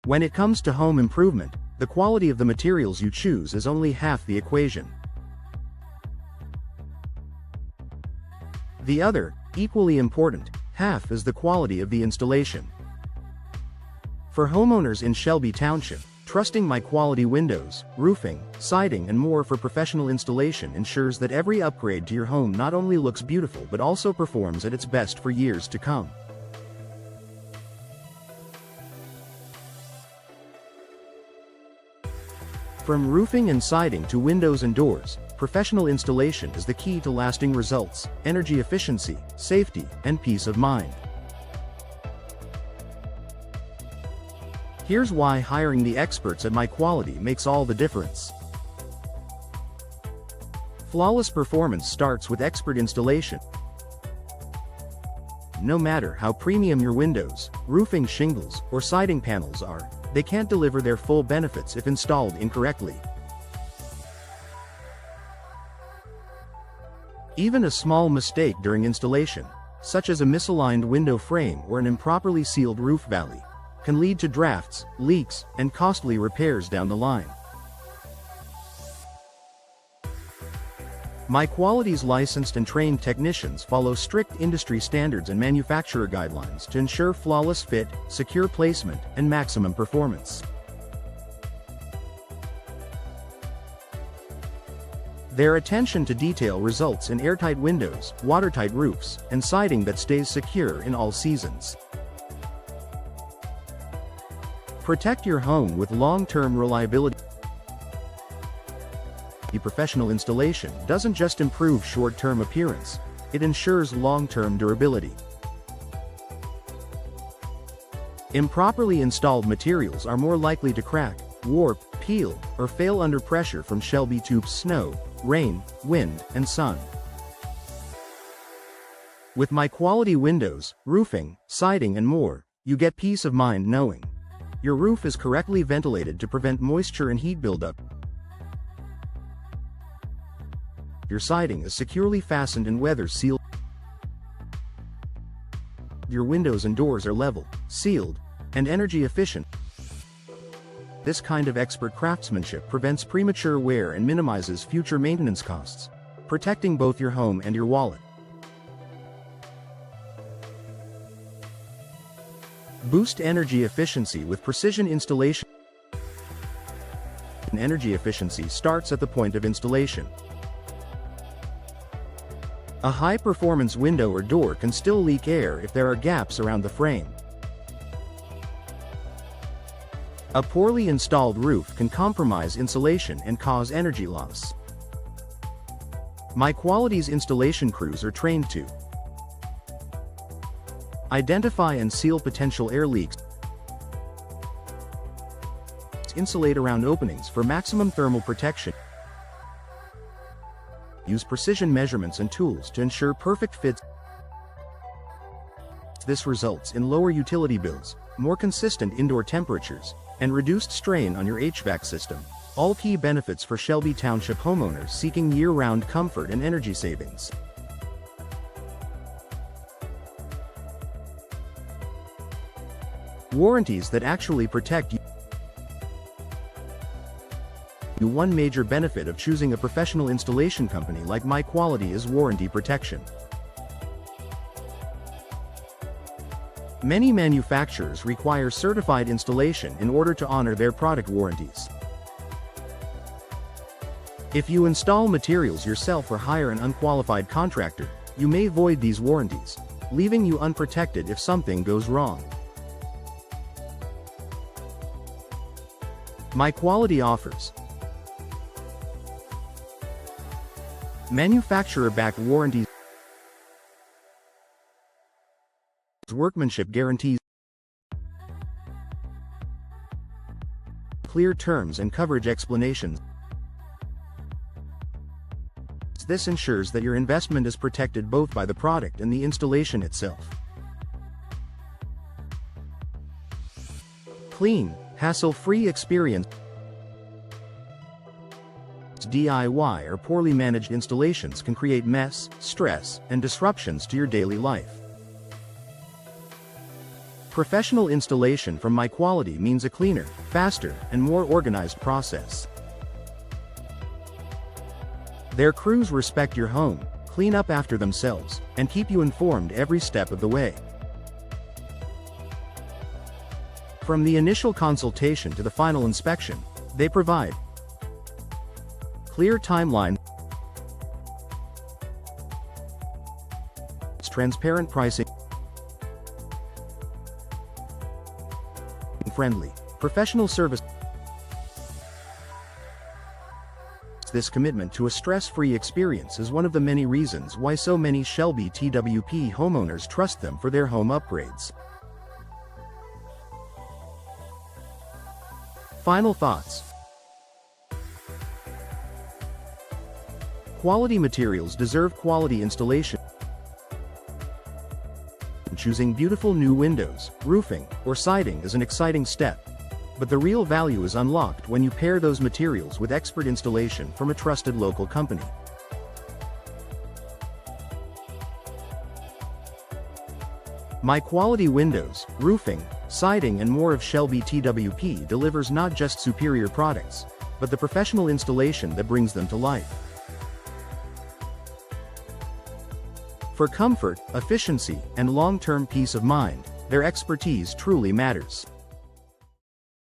When it comes to home improvement, the quality of the materials you choose is only half the equation. The other, equally important, half is the quality of the installation. For homeowners in Shelby Township, trusting my quality windows, roofing, siding and more for professional installation ensures that every upgrade to your home not only looks beautiful but also performs at its best for years to come. From roofing and siding to windows and doors, professional installation is the key to lasting results, energy efficiency, safety, and peace of mind. Here's why hiring the experts at My Quality makes all the difference. Flawless performance starts with expert installation. No matter how premium your windows, roofing shingles, or siding panels are, they can't deliver their full benefits if installed incorrectly. Even a small mistake during installation, such as a misaligned window frame or an improperly sealed roof valley, can lead to drafts, leaks, and costly repairs down the line. My Quality's licensed and trained technicians follow strict industry standards and manufacturer guidelines to ensure flawless fit, secure placement, and maximum performance. Their attention to detail results in airtight windows, watertight roofs, and siding that stays secure in all seasons. Protect your home with long-term reliability. Professional installation doesn't just improve short-term appearance, it ensures long-term durability. Improperly installed materials are more likely to crack, warp, peel, or fail under pressure from Shelby Twp's snow, rain, wind, and sun. With My Quality windows, roofing, siding and more, you get peace of mind knowing your roof is correctly ventilated to prevent moisture and heat buildup. Your siding is securely fastened and weather sealed. Your windows and doors are level, sealed, and energy efficient. This kind of expert craftsmanship prevents premature wear and minimizes future maintenance costs, protecting both your home and your wallet. Boost energy efficiency with precision installation. Energy efficiency starts at the point of installation. A high-performance window or door can still leak air if there are gaps around the frame. A poorly installed roof can compromise insulation and cause energy loss. My Quality's installation crews are trained to identify and seal potential air leaks, insulate around openings for maximum thermal protection, use precision measurements and tools to ensure perfect fits. This results in lower utility bills, more consistent indoor temperatures, and reduced strain on your HVAC system. All key benefits for Shelby Township homeowners seeking year-round comfort and energy savings. Warranties that actually protect you. One major benefit of choosing a professional installation company like My Quality is warranty protection. Many manufacturers require certified installation in order to honor their product warranties. If you install materials yourself or hire an unqualified contractor, you may void these warranties, leaving you unprotected if something goes wrong. My Quality offers manufacturer-backed warranties, workmanship guarantees, clear terms and coverage explanations. This ensures that your investment is protected both by the product and the installation itself. Clean, hassle-free experience. DIY or poorly managed installations can create mess, stress, and disruptions to your daily life. Professional installation from My Quality means a cleaner, faster, and more organized process. Their crews respect your home, clean up after themselves, and keep you informed every step of the way. From the initial consultation to the final inspection, they provide clear timeline, transparent pricing, friendly, professional service. This commitment to a stress-free experience is one of the many reasons why so many Shelby TWP homeowners trust them for their home upgrades. Final thoughts. Quality materials deserve quality installation. Choosing beautiful new windows, roofing, or siding is an exciting step, but the real value is unlocked when you pair those materials with expert installation from a trusted local company. My Quality Windows, Roofing, Siding and More of Shelby TWP delivers not just superior products, but the professional installation that brings them to life. For comfort, efficiency, and long-term peace of mind, their expertise truly matters.